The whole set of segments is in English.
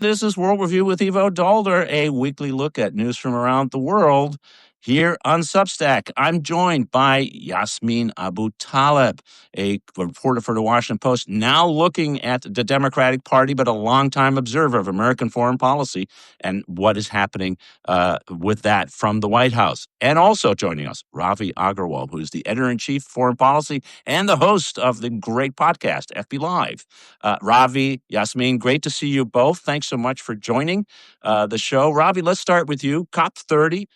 This is World Review with Ivo Daalder, a weekly look at news from around the world here on Substack. I'm joined by Yasmin Abu Taleb, a reporter for the Washington Post, now looking at the Democratic Party, but a longtime observer of American foreign policy and what is happening with that from the White House. And also joining us, Ravi Agarwal, who is the editor-in-chief of Foreign Policy and the host of the great podcast, FB Live. Ravi, Yasmin, great to see you both. Thanks so much for joining the show. Ravi, let's start with you. COP30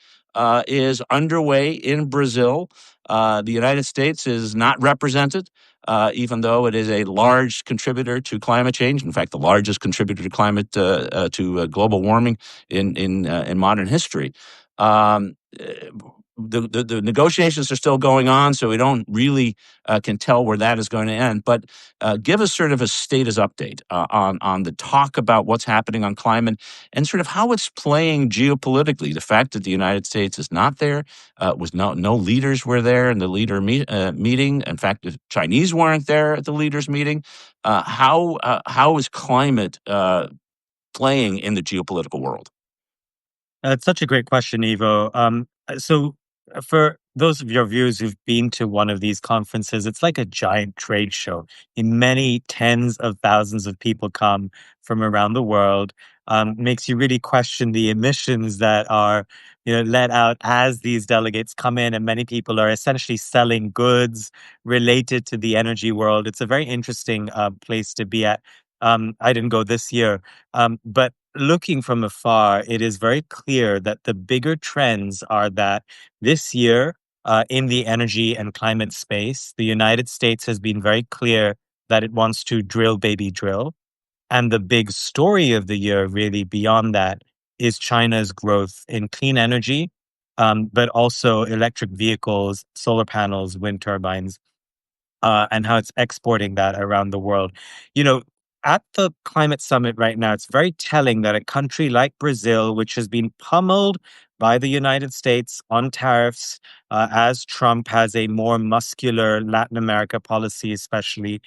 is underway in Brazil. The United States is not represented, even though it is a large contributor to climate change. In fact, the largest contributor to climate to global warming in modern history. The negotiations are still going on, so we don't really can tell where that is going to end. But give us sort of a status update on the talk about what's happening on climate and sort of how it's playing geopolitically. The fact that the United States is not there, was no leaders were there in the leader meeting. In fact, the Chinese weren't there at the leaders meeting. How is climate playing in the geopolitical world? It's such a great question, Ivo. So, for those of your viewers who've been to one of these conferences, it's like a giant trade show. In many tens of thousands of people come from around the world. Makes you really question the emissions that are, let out as these delegates come in, and many people are essentially selling goods related to the energy world. It's a very interesting place to be at. I didn't go this year, but looking from afar, it is very clear that the bigger trends are that this year, in the energy and climate space, the United States has been very clear that it wants to drill, baby, drill. And the big story of the year, really beyond that, is China's growth in clean energy, but also electric vehicles, solar panels, wind turbines, and how it's exporting that around the world. You know, at the climate summit right now, it's very telling that a country like Brazil, which has been pummeled by the United States on tariffs, as Trump has a more muscular Latin America policy, especially,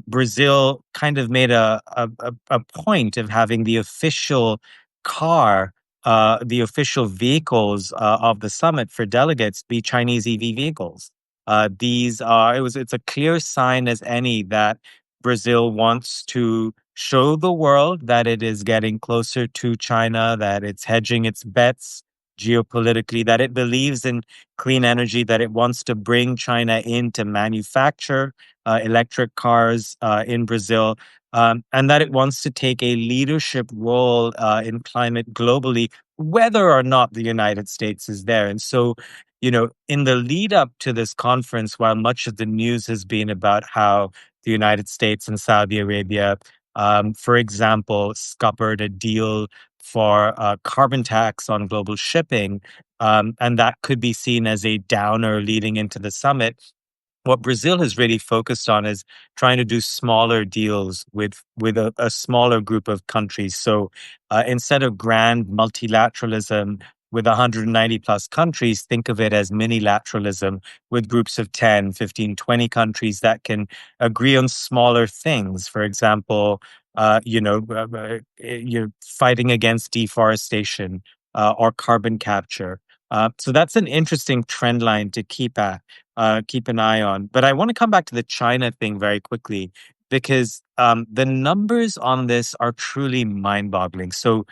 Brazil kind of made a point of having the official car, the official vehicles of the summit for delegates be Chinese EV vehicles. It's a clear sign as any that Brazil wants to show the world that it is getting closer to China, that it's hedging its bets geopolitically, that it believes in clean energy, that it wants to bring China in to manufacture electric cars in Brazil, and that it wants to take a leadership role in climate globally, whether or not the United States is there. And so, in the lead up to this conference, while much of the news has been about how the United States and Saudi Arabia, for example, scuppered a deal for a carbon tax on global shipping, and that could be seen as a downer leading into the summit. What Brazil has really focused on is trying to do smaller deals with a smaller group of countries. So instead of grand multilateralism with 190 plus countries, think of it as minilateralism with groups of 10, 15, 20 countries that can agree on smaller things. For example, you're fighting against deforestation or carbon capture. So that's an interesting trend line to keep an eye on. But I want to come back to the China thing very quickly because the numbers on this are truly mind-boggling. So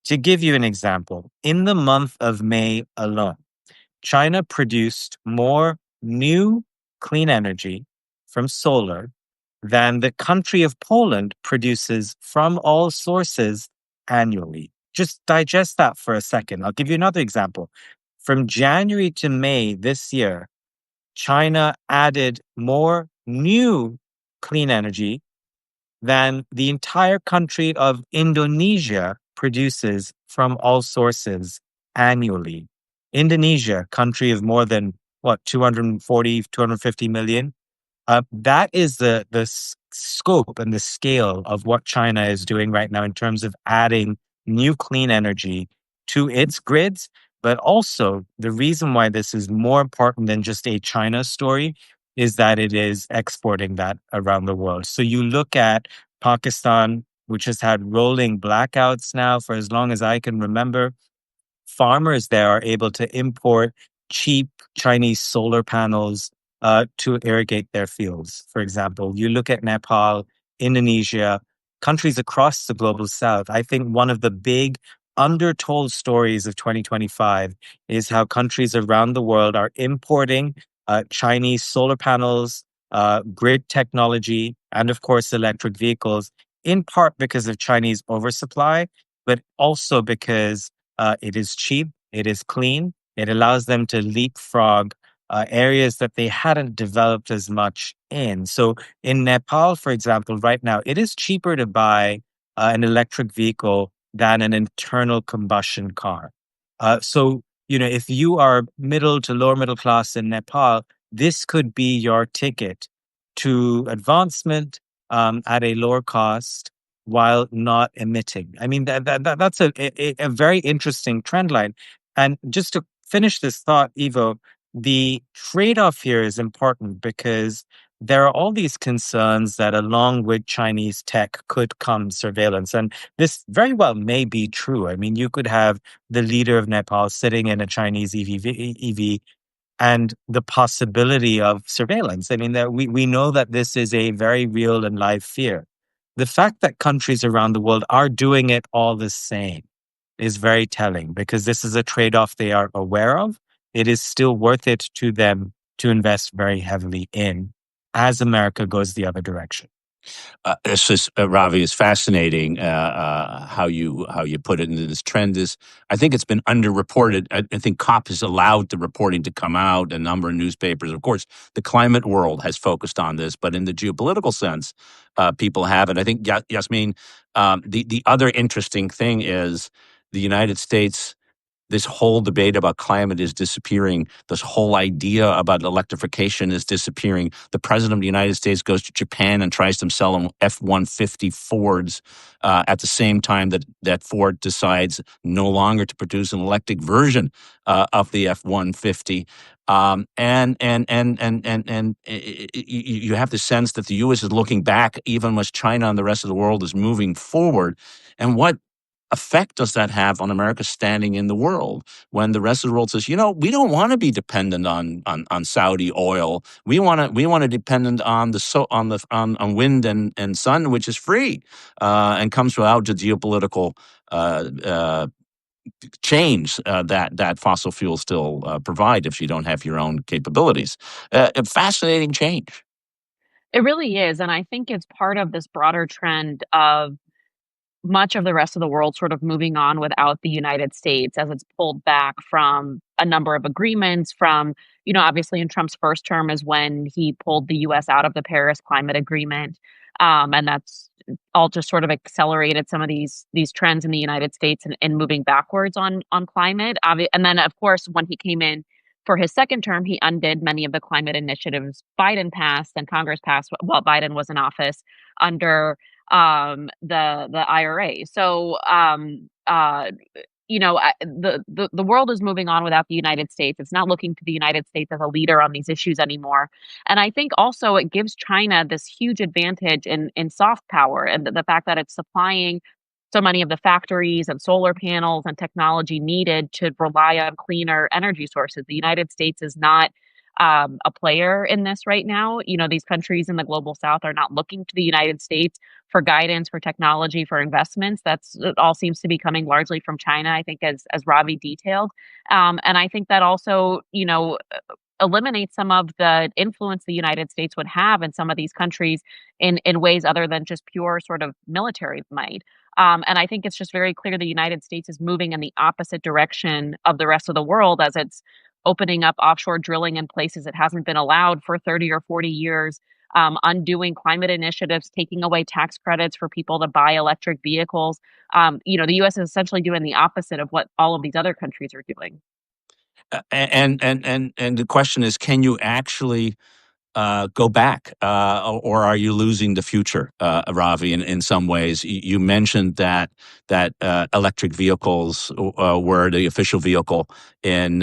to give you an example, in the month of May alone, China produced more new clean energy from solar than the country of Poland produces from all sources annually. Just digest that for a second. I'll give you another example. From January to May this year, China added more new clean energy than the entire country of Indonesia produces from all sources annually. Indonesia, country of more than 240, 250 million. That is the scope and the scale of what China is doing right now in terms of adding new clean energy to its grids. But also, the reason why this is more important than just a China story is that it is exporting that around the world. So you look at Pakistan which has had rolling blackouts now for as long as I can remember. Farmers there are able to import cheap Chinese solar panels to irrigate their fields. For example, you look at Nepal, Indonesia, countries across the global south. I think one of the big undertold stories of 2025 is how countries around the world are importing Chinese solar panels, grid technology, and of course, electric vehicles, in part because of Chinese oversupply, but also because it is cheap, it is clean, it allows them to leapfrog areas that they hadn't developed as much in. So in Nepal, for example, right now, it is cheaper to buy an electric vehicle than an internal combustion car. If you are middle to lower middle class in Nepal, this could be your ticket to advancement at a lower cost while not emitting. I mean, that's a very interesting trend line. And just to finish this thought, Ivo, the trade-off here is important because there are all these concerns that along with Chinese tech could come surveillance. And this very well may be true. I mean, you could have the leader of Nepal sitting in a Chinese EV and the possibility of surveillance. I mean, that we know that this is a very real and live fear. The fact that countries around the world are doing it all the same is very telling because this is a trade-off they are aware of. It is still worth it to them to invest very heavily in as America goes the other direction. It's just Ravi, is fascinating how you put it. And this trend is, I think it's been underreported. I think COP has allowed the reporting to come out. A number of newspapers, of course, the climate world has focused on this, but in the geopolitical sense, people haven't. I think Yasmin, the other interesting thing is the United States. This whole debate about climate is disappearing. This whole idea about electrification is disappearing. The president of the United States goes to Japan and tries to sell them F-150 Fords at the same time that Ford decides no longer to produce an electric version of the F-150. You have the sense that the U.S. is looking back, even as China and the rest of the world is moving forward. And what effect does that have on America's standing in the world when the rest of the world says, we don't want to be dependent on Saudi oil. We want to dependent on on wind and sun, which is free and comes without the geopolitical change that fossil fuels still provide if you don't have your own capabilities. A fascinating change. It really is. And I think it's part of this broader trend of much of the rest of the world sort of moving on without the United States as it's pulled back from a number of agreements from, obviously in Trump's first term is when he pulled the US out of the Paris Climate Agreement. And that's all just sort of accelerated some of these trends in the United States and moving backwards on climate. And then of course, when he came in for his second term, he undid many of the climate initiatives Biden passed and Congress passed while Biden was in office under the IRA. So the world is moving on without the United States. It's not looking to the United States as a leader on these issues anymore. And I think also it gives China this huge advantage in soft power and the fact that it's supplying so many of the factories and solar panels and technology needed to rely on cleaner energy sources. The United States is not a player in this right now. These countries in the global south are not looking to the United States for guidance, for technology, for investments. It all seems to be coming largely from China, I think, as Ravi detailed. And I think that also, eliminate some of the influence the United States would have in some of these countries in ways other than just pure sort of military might. And I think it's just very clear the United States is moving in the opposite direction of the rest of the world as it's opening up offshore drilling in places it hasn't been allowed for 30 or 40 years, undoing climate initiatives, taking away tax credits for people to buy electric vehicles. The U.S. is essentially doing the opposite of what all of these other countries are doing. And the question is, can you actually go back, or are you losing the future, Ravi? In some ways, you mentioned that electric vehicles were the official vehicle in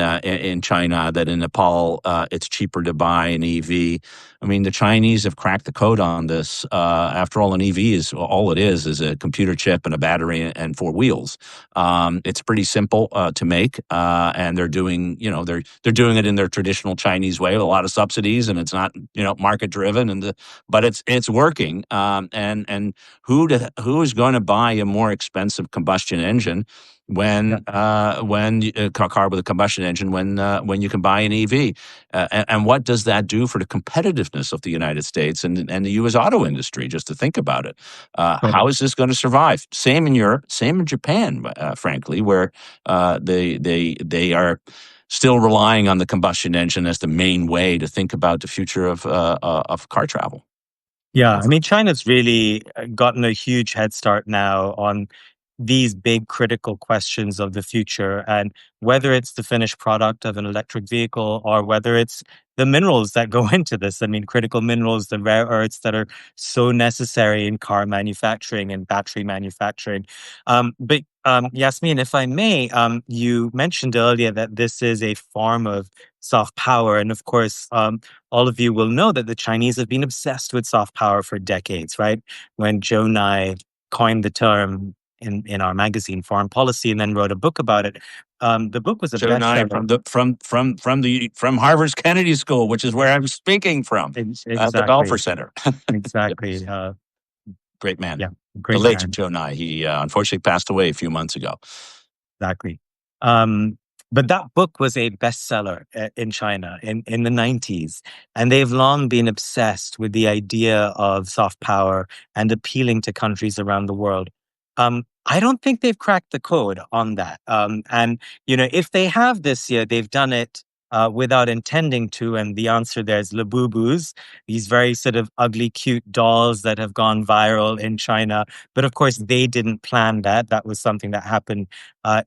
China. That in Nepal, it's cheaper to buy an EV. I mean, the Chinese have cracked the code on this. After all, an EV is all it is a computer chip and a battery and four wheels. It's pretty simple to make, and they're doing, they're doing it in their traditional Chinese way with a lot of subsidies, and it's not, market driven, but it's working. And who is going to buy a more expensive combustion engine when car with a combustion engine when you can buy an EV? And what does that do for the competitiveness of the United States and the U.S. auto industry? Just to think about it, how is this going to survive? Same in Europe, same in Japan, frankly, where they are still relying on the combustion engine as the main way to think about the future of car travel. Yeah, I mean, China's really gotten a huge head start now on these big critical questions of the future. And whether it's the finished product of an electric vehicle or whether it's the minerals that go into this, I mean, critical minerals, the rare earths that are so necessary in car manufacturing and battery manufacturing. But Yasmin, if I may, you mentioned earlier that this is a form of soft power. And of course, all of you will know that the Chinese have been obsessed with soft power for decades, right? When Joe Nye coined the term in our magazine, Foreign Policy, and then wrote a book about it. The book was a Joe Nye bestseller. from Harvard's Kennedy School, which is where I'm speaking from, Exactly. the Belfer Center. Exactly. Great man. Yeah, The great late man. Joe Nye. He unfortunately passed away a few months ago. Exactly. But that book was a bestseller in China in the 90s. And they've long been obsessed with the idea of soft power and appealing to countries around the world. I don't think they've cracked the code on that. And, if they have this year, they've done it without intending to. And the answer there is Labubus, these very sort of ugly, cute dolls that have gone viral in China. But of course, they didn't plan that. That was something that happened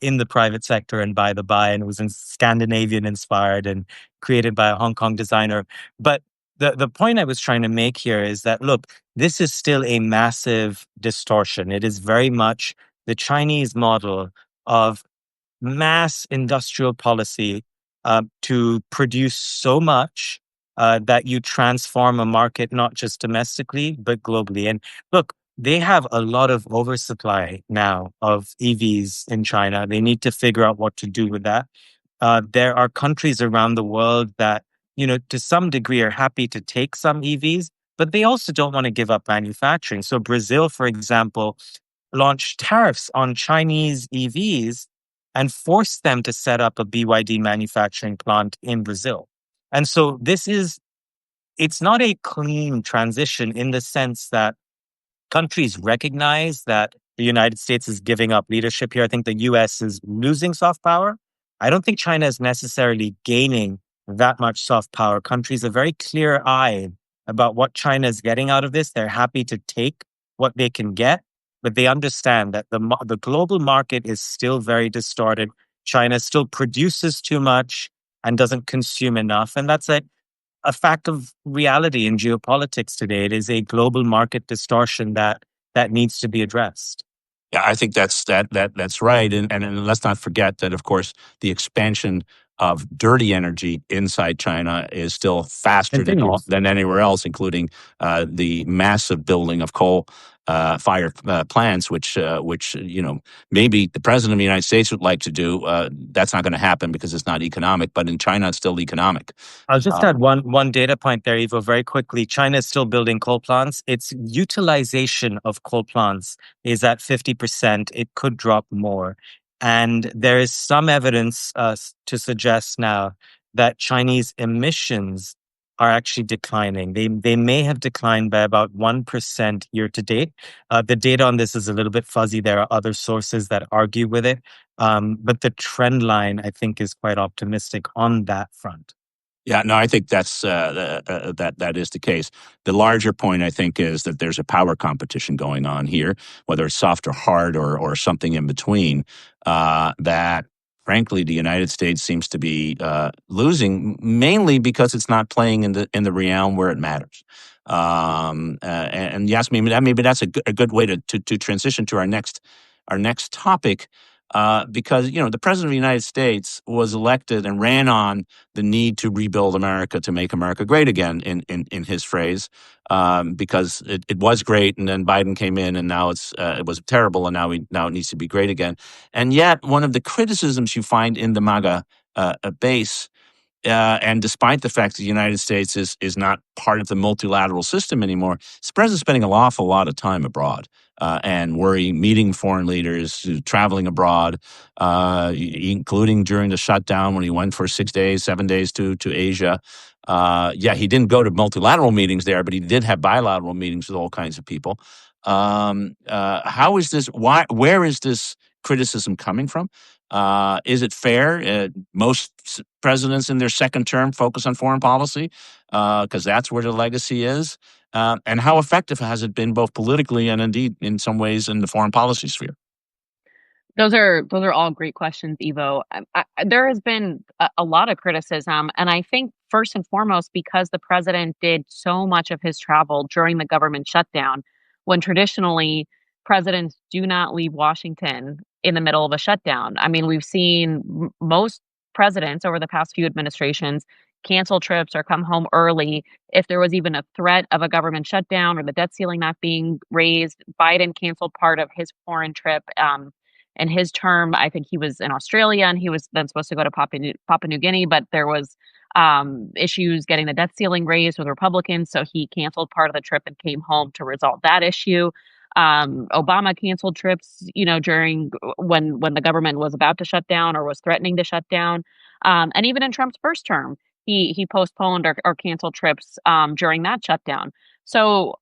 in the private sector and by the by, and it was Scandinavian inspired and created by a Hong Kong designer. But the point I was trying to make here is that, look, this is still a massive distortion. It is very much the Chinese model of mass industrial policy to produce so much that you transform a market, not just domestically, but globally. And look, they have a lot of oversupply now of EVs in China. They need to figure out what to do with that. There are countries around the world that, to some degree are happy to take some EVs, but they also don't want to give up manufacturing. So Brazil, for example, launched tariffs on Chinese EVs and forced them to set up a BYD manufacturing plant in Brazil. And so it's not a clean transition in the sense that countries recognize that the United States is giving up leadership here. I think the US is losing soft power. I don't think China is necessarily gaining that much soft power. Countries are very clear-eyed about what China is getting out of this. They're happy to take what they can get, but they understand that the global market is still very distorted. China still produces too much and doesn't consume enough. And that's a fact of reality in geopolitics today. It is a global market distortion that needs to be addressed. Yeah, I think that's right, and let's not forget that, of course, the expansion of dirty energy inside China is still faster than anywhere else, including the massive building of coal fired plants, which maybe the president of the United States would like to do. That's not going to happen because it's not economic, but in China, it's still economic. I'll just add one data point there, Ivo, very quickly. China is still building coal plants. Its utilization of coal plants is at 50%. It could drop more. And there is some evidence to suggest now that Chinese emissions are actually declining. They may have declined by about 1% year to date. The data on this is a little bit fuzzy. There are other sources that argue with it. But the trend line, I think, is quite optimistic on that front. Yeah, no, I think that is the case. The larger point, I think, is that there's a power competition going on here, whether it's soft or hard or something in between. That, frankly, the United States seems to be losing, mainly because it's not playing in the realm where it matters. And Yasmin, maybe that's a good way to transition to our next topic. because the president of the United States was elected and ran on the need to rebuild America, to make America great again, in his phrase, because it was great, and then Biden came in, and now it was terrible, and now it needs to be great again. And yet, one of the criticisms you find in the MAGA base, and despite the fact that the United States is not part of the multilateral system anymore, the president's spending an awful lot of time abroad, and meeting foreign leaders, traveling abroad, including during the shutdown when he went for 6 days, 7 days to Asia. He didn't go to multilateral meetings there, but he did have bilateral meetings with all kinds of people. How is this? Where is this criticism coming from? Is it fair? Most presidents in their second term focus on foreign policy because that's where the legacy is. And how effective has it been, both politically and indeed in some ways in the foreign policy sphere? Those are all great questions, Ivo. There has been a lot of criticism, and I think first and foremost because the president did so much of his travel during the government shutdown, when traditionally presidents do not leave Washington in the middle of a shutdown. I mean, we've seen most presidents over the past few administrations cancel trips or come home early if there was even a threat of a government shutdown or the debt ceiling not being raised. Biden canceled part of his foreign trip. In his term, I think he was in Australia, and he was then supposed to go to Papua New Guinea, but there was issues getting the debt ceiling raised with Republicans, so he canceled part of the trip and came home to resolve that issue. Obama canceled trips, during when the government was about to shut down or was threatening to shut down. And even in Trump's first term, he postponed or canceled trips during that shutdown. So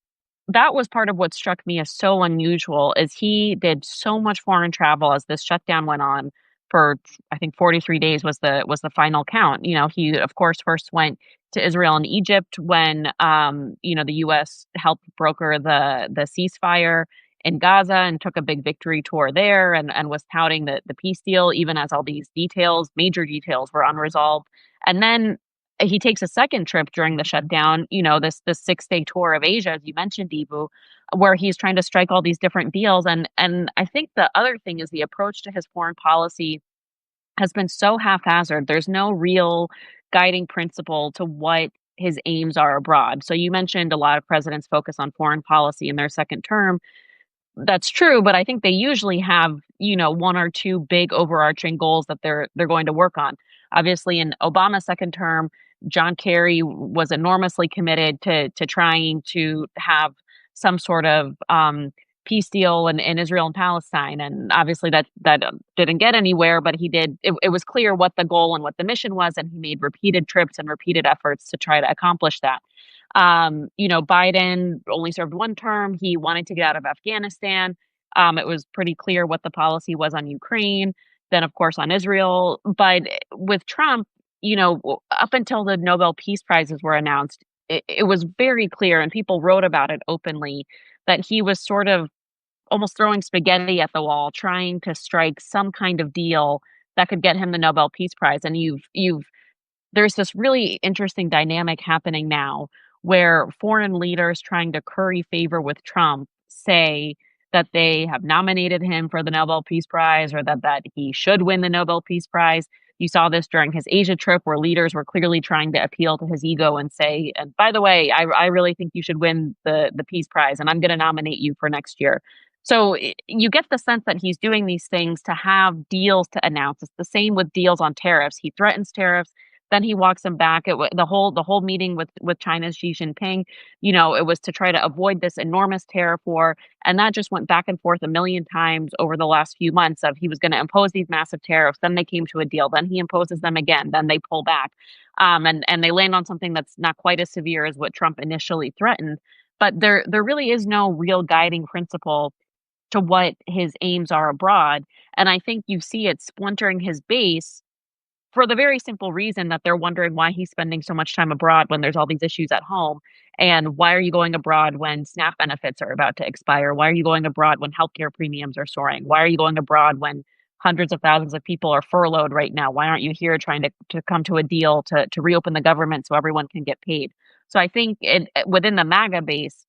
that was part of what struck me as so unusual is he did so much foreign travel as this shutdown went on for, I think, 43 days was the final count. He of course first went to Israel and Egypt when the US helped broker the ceasefire in Gaza and took a big victory tour there and was touting the peace deal, even as all these major details were unresolved. And then he takes a second trip during the shutdown, this 6-day tour of Asia, as you mentioned, Ibu, where he's trying to strike all these different deals. And I think the other thing is the approach to his foreign policy has been so haphazard. There's no real guiding principle to what his aims are abroad. So you mentioned a lot of presidents focus on foreign policy in their second term. That's true, but I think they usually have, one or two big overarching goals that they're going to work on. Obviously, in Obama's second term, John Kerry was enormously committed to trying to have some sort of peace deal in Israel and Palestine, and obviously that didn't get anywhere. But he did. It was clear what the goal and what the mission was, and he made repeated trips and repeated efforts to try to accomplish that. Biden only served one term. He wanted to get out of Afghanistan. It was pretty clear what the policy was on Ukraine, then, of course, on Israel. But with Trump, up until the Nobel Peace Prizes were announced, it was very clear, and people wrote about it openly, that he was sort of almost throwing spaghetti at the wall, trying to strike some kind of deal that could get him the Nobel Peace Prize. And there's this really interesting dynamic happening now where foreign leaders trying to curry favor with Trump say that they have nominated him for the Nobel Peace Prize or that he should win the Nobel Peace Prize. You saw this during his Asia trip where leaders were clearly trying to appeal to his ego and say, and by the way, I really think you should win the Peace Prize and I'm going to nominate you for next year. So you get the sense that he's doing these things to have deals to announce. It's the same with deals on tariffs. He threatens tariffs. Then he walks them back. The whole meeting with China's Xi Jinping, it was to try to avoid this enormous tariff war, and that just went back and forth a million times over the last few months. Of he was going to impose these massive tariffs, then they came to a deal, then he imposes them again, then they pull back, and they land on something that's not quite as severe as what Trump initially threatened. But there really is no real guiding principle to what his aims are abroad, and I think you see it splintering his base for the very simple reason that they're wondering why he's spending so much time abroad when there's all these issues at home. And why are you going abroad when SNAP benefits are about to expire? Why are you going abroad when healthcare premiums are soaring? Why are you going abroad when hundreds of thousands of people are furloughed right now? Why aren't you here trying to come to a deal to reopen the government so everyone can get paid? So I think within the MAGA base,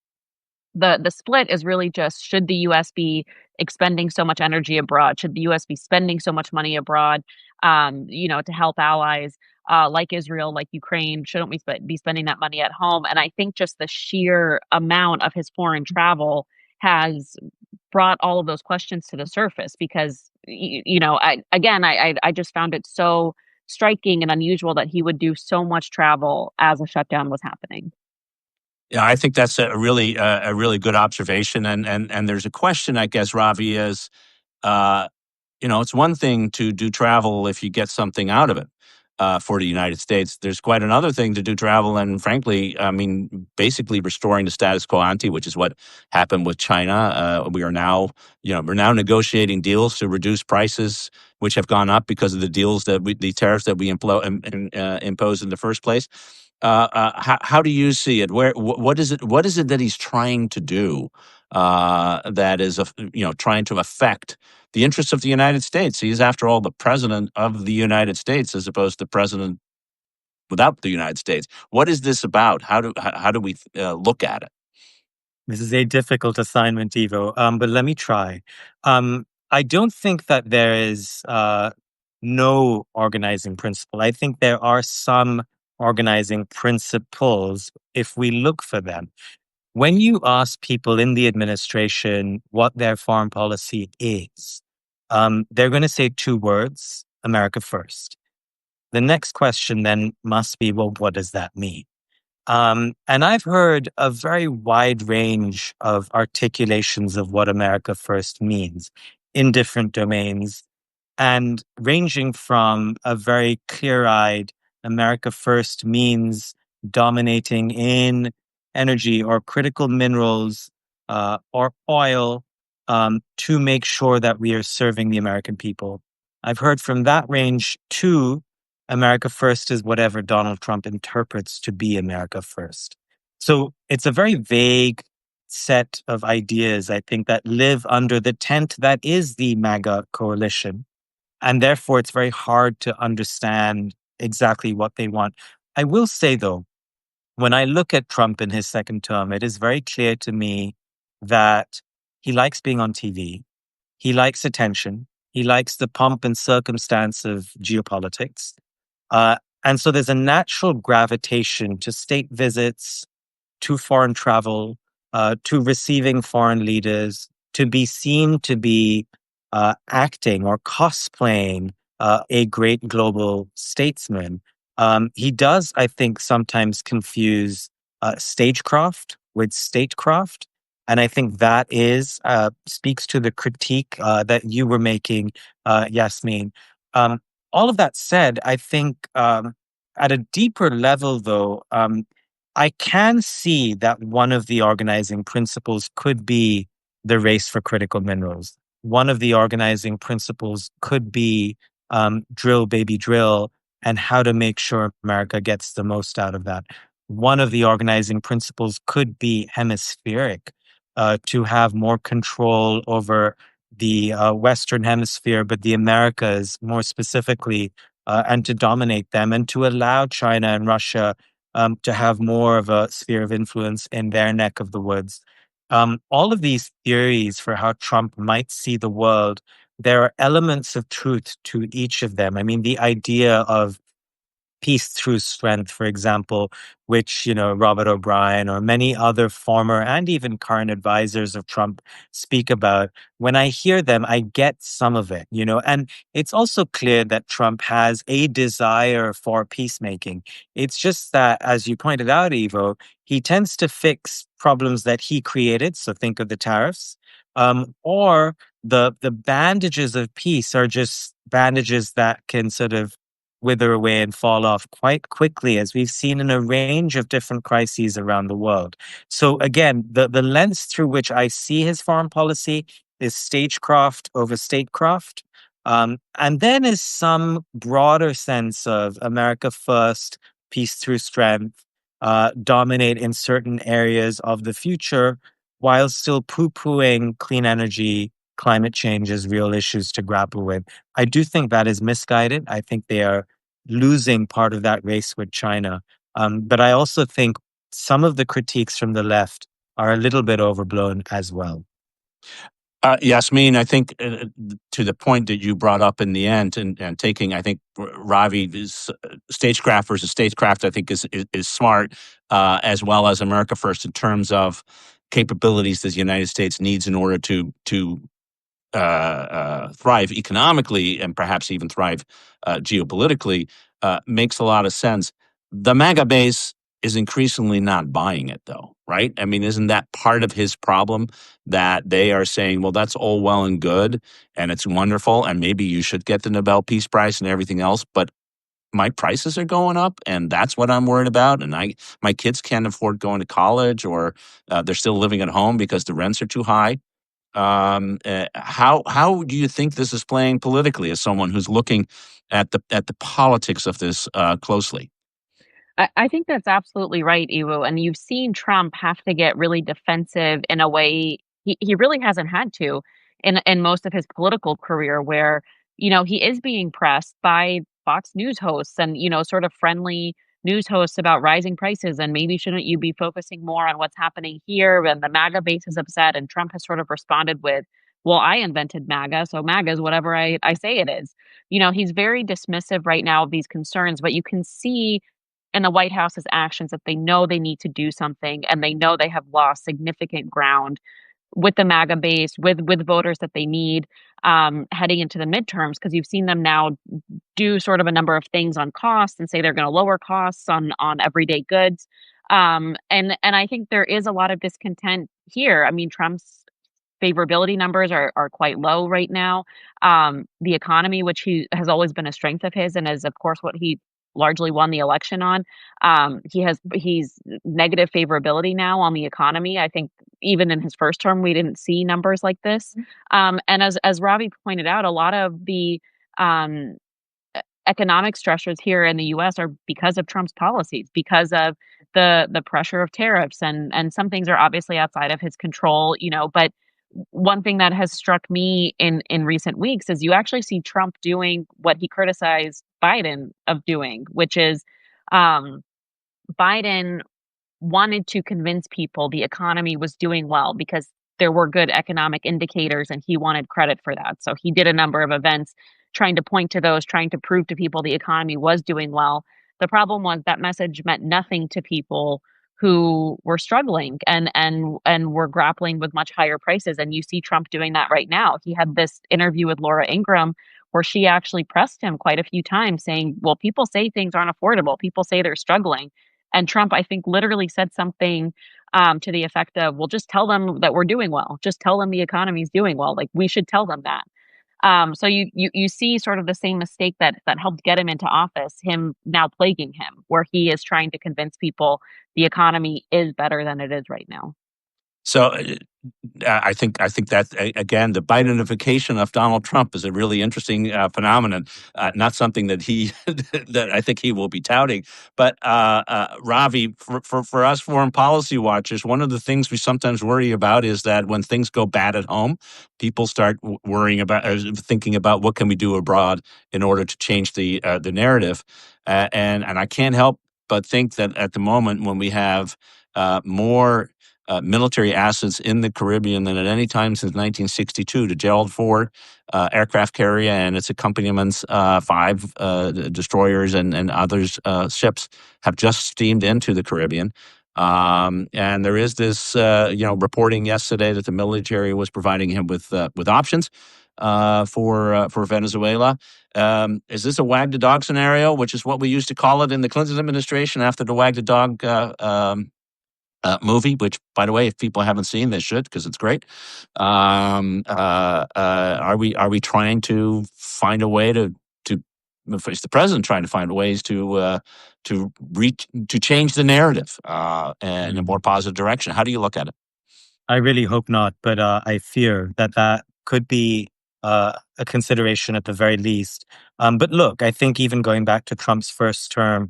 the split is really just, should the US be expending so much energy abroad? Should the US be spending so much money abroad, to help allies like Israel, like Ukraine? Shouldn't we be spending that money at home? And I think just the sheer amount of his foreign travel has brought all of those questions to the surface because I just found it so striking and unusual that he would do so much travel as a shutdown was happening. Yeah, I think that's a really good observation, and there's a question, I guess, Ravi, is uh, it's one thing to do travel if you get something out of it for the United States. There's quite another thing to do travel, and frankly, I mean, basically restoring the status quo ante, which is what happened with China. We are now, we're now negotiating deals to reduce prices, which have gone up because of the tariffs that we imposed in the first place. How do you see it? What is it? What is it that he's trying to do that is, trying to affect the interests of the United States? He's, after all, the president of the United States, as opposed to president without the United States. What is this about? How do we look at it? This is a difficult assignment, Ivo, but let me try. I don't think that there is no organizing principle. I think there are some organizing principles if we look for them. When you ask people in the administration what their foreign policy is, they're going to say two words: America first. The next question then must be, well, what does that mean? And I've heard a very wide range of articulations of what America first means in different domains, and ranging from a very clear-eyed America first means dominating in energy or critical minerals or oil, to make sure that we are serving the American people. I've heard from that range to America first is whatever Donald Trump interprets to be America first. So it's a very vague set of ideas, I think, that live under the tent that is the MAGA coalition. And therefore, it's very hard to understand exactly what they want. I will say, though, when I look at Trump in his second term, it is very clear to me that he likes being on TV. He likes attention. He likes the pomp and circumstance of geopolitics. And so there's a natural gravitation to state visits, to foreign travel, to receiving foreign leaders, to be seen to be acting or cosplaying a great global statesman. He does, I think, sometimes confuse stagecraft with statecraft. And I think that speaks to the critique that you were making, Yasmin. All of that said, I think at a deeper level, though, I can see that one of the organizing principles could be the race for critical minerals. One of the organizing principles could be drill, baby, drill, and how to make sure America gets the most out of that. One of the organizing principles could be hemispheric, to have more control over the Western Hemisphere, but the Americas more specifically, and to dominate them and to allow China and Russia to have more of a sphere of influence in their neck of the woods. All of these theories for how Trump might see the world, there are elements of truth to each of them. I mean, the idea of peace through strength, for example, which, Robert O'Brien or many other former and even current advisors of Trump speak about. When I hear them, I get some of it, and it's also clear that Trump has a desire for peacemaking. It's just that, as you pointed out, Ivo, he tends to fix problems that he created. So think of the tariffs, or the bandages of peace are just bandages that can sort of wither away and fall off quite quickly, as we've seen in a range of different crises around the world. So again, the lens through which I see his foreign policy is stagecraft over statecraft. And then is some broader sense of America first, peace through strength, dominate in certain areas of the future, while still poo-pooing clean energy, climate change as real issues to grapple with. I do think that is misguided. I think they are losing part of that race with China. But I also think some of the critiques from the left are a little bit overblown as well. Yasmin, I think to the point that you brought up in the end, and taking, I think Ravi's stagecraft versus stagecraft, I think is smart, as well as America First in terms of capabilities that the United States needs in order to thrive economically and perhaps even thrive geopolitically, makes a lot of sense. The MAGA base is increasingly not buying it, though, right? I mean, isn't that part of his problem, that they are saying, well, that's all well and good and it's wonderful and maybe you should get the Nobel Peace Prize and everything else, but my prices are going up and that's what I'm worried about, and my kids can't afford going to college, or they're still living at home because the rents are too high. How do you think this is playing politically, as someone who's looking at the politics of this closely? I think that's absolutely right, Ivo. And you've seen Trump have to get really defensive in a way he really hasn't had to in most of his political career, where, he is being pressed by Fox News hosts and, sort of friendly news hosts about rising prices. And maybe shouldn't you be focusing more on what's happening here? And the MAGA base is upset. And Trump has sort of responded with, well, I invented MAGA, so MAGA is whatever I say it is. He's very dismissive right now of these concerns, but you can see in the White House's actions that they know they need to do something, and they know they have lost significant ground with the MAGA base, with voters that they need, heading into the midterms, because you've seen them now do sort of a number of things on costs and say they're going to lower costs on everyday goods. And I think there is a lot of discontent here. I mean, Trump's favorability numbers are quite low right now. The economy, which he has always been a strength of his, and is of course what he largely won the election on. He's negative favorability now on the economy. I think even in his first term, we didn't see numbers like this. And as Ravi pointed out, a lot of the um, economic stressors here in the US are because of Trump's policies, because of the pressure of tariffs, and some things are obviously outside of his control, but one thing that has struck me in recent weeks is you actually see Trump doing what he criticized Biden of doing, which is um, Biden wanted to convince people the economy was doing well because there were good economic indicators and he wanted credit for that. So he did a number of events trying to point to those, trying to prove to people the economy was doing well. The problem was that message meant nothing to people who were struggling and were grappling with much higher prices. And you see Trump doing that right now. He had this interview with Laura Ingraham where she actually pressed him quite a few times saying, well, people say things aren't affordable. People say they're struggling. And Trump, I think, literally said something to the effect of, well, just tell them that we're doing well. Just tell them the economy's doing well. Like, we should tell them that. So you see sort of the same mistake that helped get him into office, him now plaguing him, where he is trying to convince people the economy is better than it is right now. So I think that again, the Bidenification of Donald Trump is a really interesting phenomenon. Not something that he that I think he will be touting. But Ravi, for us foreign policy watchers, one of the things we sometimes worry about is that when things go bad at home, people start worrying about, thinking about what can we do abroad in order to change the narrative. And I can't help but think that at the moment when we have more military assets in the Caribbean than at any time since 1962. The Gerald Ford aircraft carrier and its accompaniments, 5 destroyers and others ships have just steamed into the Caribbean. And there is this, reporting yesterday that the military was providing him with options for Venezuela. Is this a wag the dog scenario, which is what we used to call it in the Clinton administration after the wag the dog movie, which, by the way, if people haven't seen, they should because it's great. Are we trying to find a way to is the president trying to find ways to change the narrative in a more positive direction? How do you look at it? I really hope not, but I fear that could be a consideration at the very least. But look, I think even going back to Trump's first term,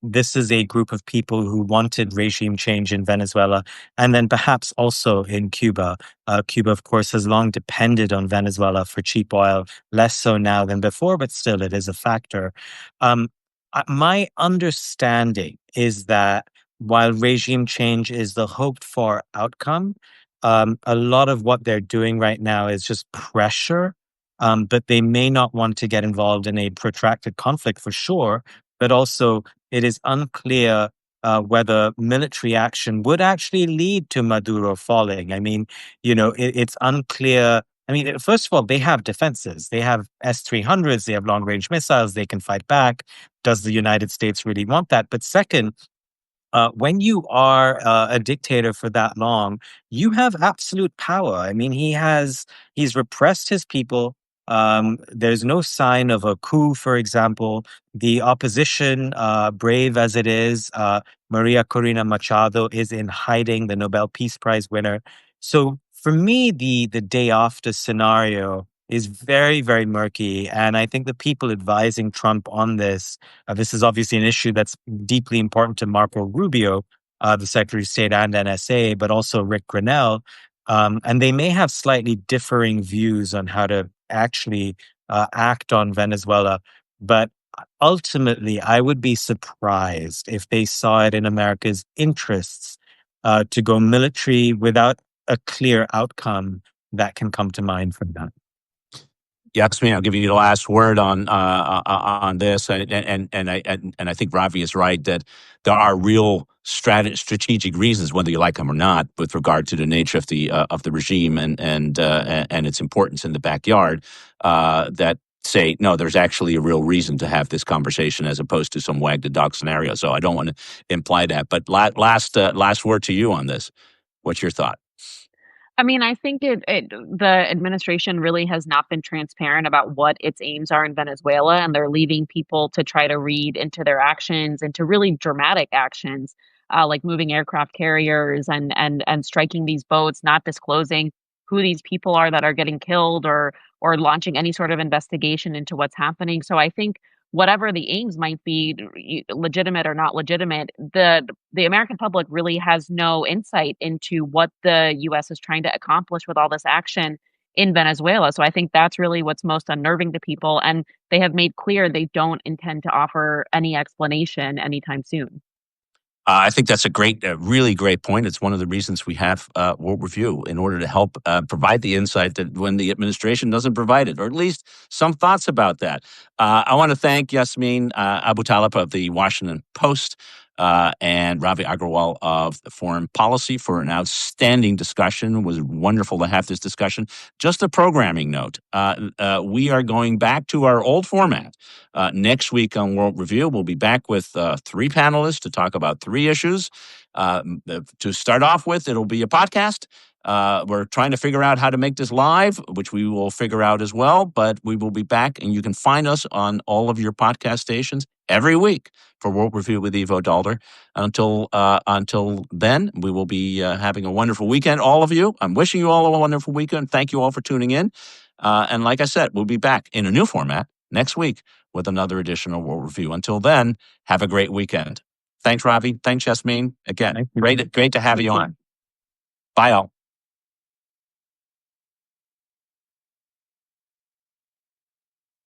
this is a group of people who wanted regime change in Venezuela and then perhaps also in Cuba. Cuba, of course, has long depended on Venezuela for cheap oil, less so now than before, but still it is a factor. My understanding is that while regime change is the hoped for outcome, a lot of what they're doing right now is just pressure. But they may not want to get involved in a protracted conflict for sure. But also, it is unclear whether military action would actually lead to Maduro falling. I mean, it's unclear. I mean, first of all, they have defenses. They have S-300s, they have long-range missiles, they can fight back. Does the United States really want that? But second, when you are a dictator for that long, you have absolute power. I mean, he's repressed his people. There's no sign of a coup, for example. The opposition, brave as it is, Maria Corina Machado is in hiding, the Nobel Peace Prize winner. So for me, the day after scenario is very, very murky. And I think the people advising Trump on this is obviously an issue that's deeply important to Marco Rubio, the Secretary of State and NSA, but also Rick Grenell. And they may have slightly differing views on how to actually act on Venezuela. But ultimately, I would be surprised if they saw it in America's interests to go military without a clear outcome that can come to mind from that. Yasmin, I'll give you the last word on this, and I think Ravi is right that there are real strategic reasons, whether you like them or not, with regard to the nature of the regime and its importance in the backyard, that say no, there's actually a real reason to have this conversation as opposed to some wag the dog scenario. So I don't want to imply that, but last word to you on this. What's your thought? I mean, I think the administration really has not been transparent about what its aims are in Venezuela, and they're leaving people to try to read into their actions, into really dramatic actions, like moving aircraft carriers and striking these boats, not disclosing who these people are that are getting killed or launching any sort of investigation into what's happening. So I think whatever the aims might be, legitimate or not legitimate, the American public really has no insight into what the US is trying to accomplish with all this action in Venezuela. So I think that's really what's most unnerving to people, and they have made clear they don't intend to offer any explanation anytime soon. I think that's really great point. It's one of the reasons we have World Review, in order to help provide the insight that when the administration doesn't provide it, or at least some thoughts about that. I want to thank Yasmin Abu Talib of the Washington Post and Ravi Agrawal of Foreign Policy for an outstanding discussion. It was wonderful to have this discussion. Just a programming note, we are going back to our old format. Next week on World Review, we'll be back with 3 panelists to talk about 3 issues. To start off with, it'll be a podcast. We're trying to figure out how to make this live, which we will figure out as well, but we will be back, and you can find us on all of your podcast stations every week for World Review with Ivo Daalder. Until then, we will be having a wonderful weekend, all of you. I'm wishing you all a wonderful weekend. Thank you all for tuning in. And like I said, we'll be back in a new format next week with another edition of World Review. Until then, have a great weekend. Thanks, Ravi. Thanks, Yasmin. Again, great to have you on. Bye, all.